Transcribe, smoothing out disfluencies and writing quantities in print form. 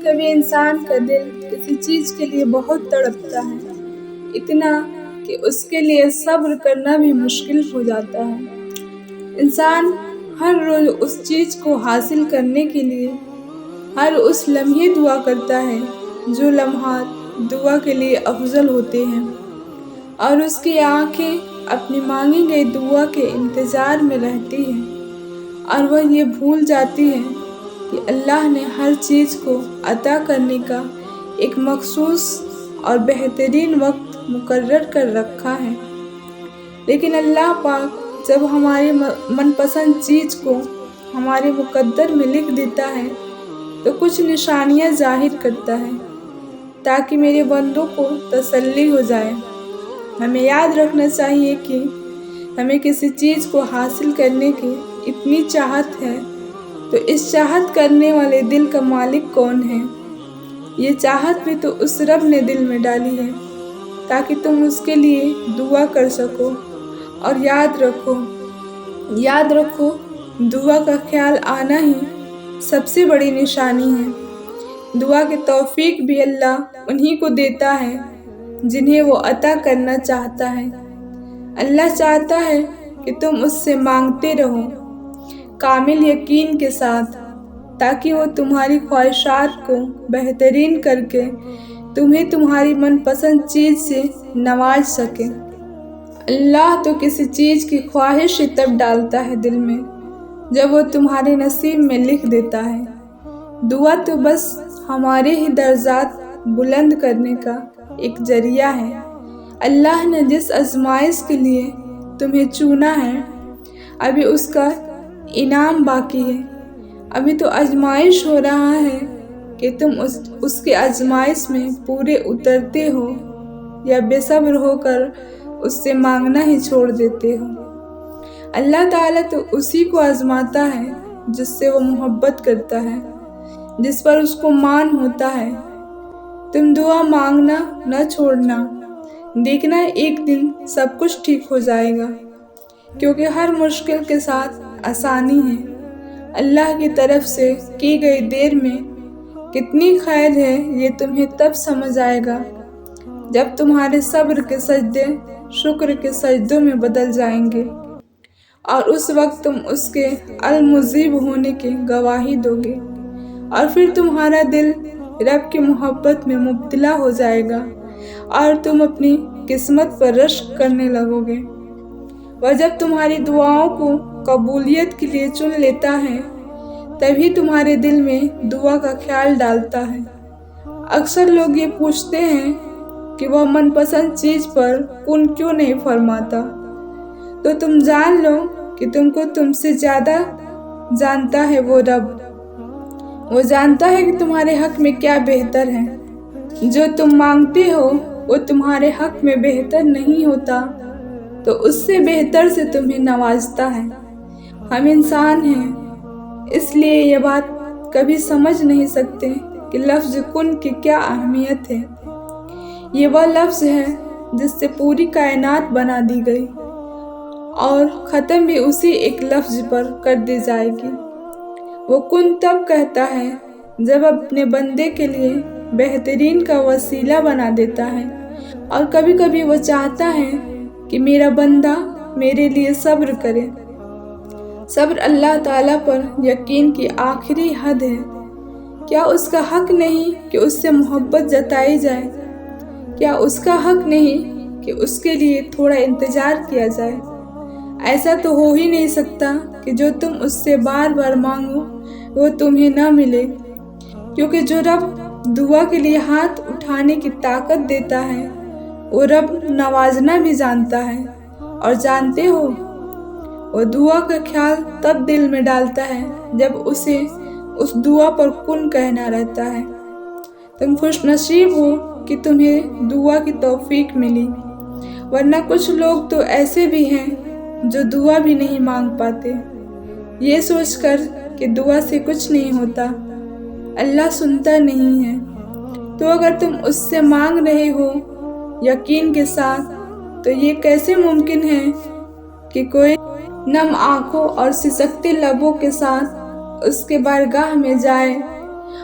کبھی انسان کا دل کسی چیز کے لیے بہت تڑپتا ہے، اتنا کہ اس کے لیے صبر کرنا بھی مشکل ہو جاتا ہے۔ انسان ہر روز اس چیز کو حاصل کرنے کے لیے ہر اس لمحے دعا کرتا ہے جو لمحات دعا کے لیے افضل ہوتے ہیں، اور اس کی آنکھیں اپنی مانگی گئی دعا کے انتظار میں رہتی ہیں، اور وہ یہ بھول جاتی ہے کہ اللہ نے ہر چیز کو عطا کرنے کا ایک مخصوص اور بہترین وقت مقرر کر رکھا ہے۔ لیکن اللہ پاک جب ہماری من پسند چیز کو ہمارے مقدر میں لکھ دیتا ہے تو کچھ نشانیاں ظاہر کرتا ہے تاکہ میرے بندوں کو تسلی ہو جائے۔ ہمیں یاد رکھنا چاہیے کہ ہمیں کسی چیز کو حاصل کرنے کی اتنی چاہت ہے تو اس چاہت کرنے والے دل کا مالک کون ہے؟ یہ چاہت بھی تو اس رب نے دل میں ڈالی ہے تاکہ تم اس کے لیے دعا کر سکو۔ اور یاد رکھو دعا کا خیال آنا ہی سب سے بڑی نشانی ہے۔ دعا کی توفیق بھی اللہ انہی کو دیتا ہے جنہیں وہ عطا کرنا چاہتا ہے۔ اللہ چاہتا ہے کہ تم اس سے مانگتے رہو کامل یقین کے ساتھ، تاکہ وہ تمہاری خواہشات کو بہترین کر کے تمہیں تمہاری من پسند چیز سے نواز سکے۔ اللہ تو کسی چیز کی خواہش ہی تب ڈالتا ہے دل میں جب وہ تمہارے نصیب میں لکھ دیتا ہے۔ دعا تو بس ہمارے ہی درجات بلند کرنے کا ایک ذریعہ ہے۔ اللہ نے جس آزمائش کے لیے تمہیں چنا ہے ابھی اس کا انعام باقی ہے۔ ابھی تو آزمائش ہو رہا ہے کہ تم اس کے آزمائش میں پورے اترتے ہو یا بے صبر ہو کر اس سے مانگنا ہی چھوڑ دیتے ہو۔ اللہ تعالیٰ تو اسی کو آزماتا ہے جس سے وہ محبت کرتا ہے، جس پر اس کو مان ہوتا ہے۔ تم دعا مانگنا نہ چھوڑنا، دیکھنا ایک دن سب کچھ ٹھیک ہو جائے گا، کیونکہ ہر مشکل کے ساتھ آسانی ہے۔ اللہ کی طرف سے کی گئی دیر میں کتنی خیر ہے یہ تمہیں تب سمجھ آئے گا جب تمہارے صبر کے سجدے شکر کے سجدوں میں بدل جائیں گے، اور اس وقت تم اس کے المجیب ہونے کی گواہی دو گے، اور پھر تمہارا دل رب کی محبت میں مبتلا ہو جائے گا اور تم اپنی قسمت پر رشک کرنے لگو گے۔ وہ جب تمہاری دعاؤں کو قبولیت کے لیے چن لیتا ہے تبھی تمہارے دل میں دعا کا خیال ڈالتا ہے۔ اکثر لوگ یہ پوچھتے ہیں کہ وہ من پسند چیز پر کن کیوں نہیں فرماتا، تو تم جان لو کہ تم کو تم سے زیادہ جانتا ہے وہ رب۔ وہ جانتا ہے کہ تمہارے حق میں کیا بہتر ہے۔ جو تم مانگتے ہو وہ تمہارے حق میں بہتر نہیں ہوتا تو اس سے بہتر سے تمہیں نوازتا ہے۔ ہم انسان ہیں، اس لیے یہ بات کبھی سمجھ نہیں سکتے کہ لفظ کن کی کیا اہمیت ہے۔ یہ وہ لفظ ہے جس سے پوری کائنات بنا دی گئی اور ختم بھی اسی ایک لفظ پر کر دی جائے گی۔ وہ کن تب کہتا ہے جب اپنے بندے کے لیے بہترین کا وسیلہ بنا دیتا ہے، اور کبھی کبھی وہ چاہتا ہے کہ میرا بندہ میرے لیے صبر کرے۔ صبر اللہ تعالیٰ پر یقین کی آخری حد ہے۔ کیا اس کا حق نہیں کہ اس سے محبت جتائی جائے؟ کیا اس کا حق نہیں کہ اس کے لیے تھوڑا انتظار کیا جائے؟ ایسا تو ہو ہی نہیں سکتا کہ جو تم اس سے بار بار مانگو وہ تمہیں نہ ملے، کیونکہ جو رب دعا کے لیے ہاتھ اٹھانے کی طاقت دیتا ہے وہ رب نوازنا بھی جانتا ہے۔ اور جانتے ہو، وہ دعا کا خیال تب دل میں ڈالتا ہے جب اسے اس دعا پر کن کہنا رہتا ہے۔ تم خوش نصیب ہو کہ تمہیں دعا کی توفیق ملی، ورنہ کچھ لوگ تو ایسے بھی ہیں جو دعا بھی نہیں مانگ پاتے، یہ سوچ کر کہ دعا سے کچھ نہیں ہوتا، اللہ سنتا نہیں ہے۔ تو اگر تم اس سے مانگ رہے ہو یقین کے ساتھ تو یہ کیسے ممکن ہے کہ کوئی نم آنکھوں اور سسکتے لبوں کے ساتھ اس کے بارگاہ میں جائے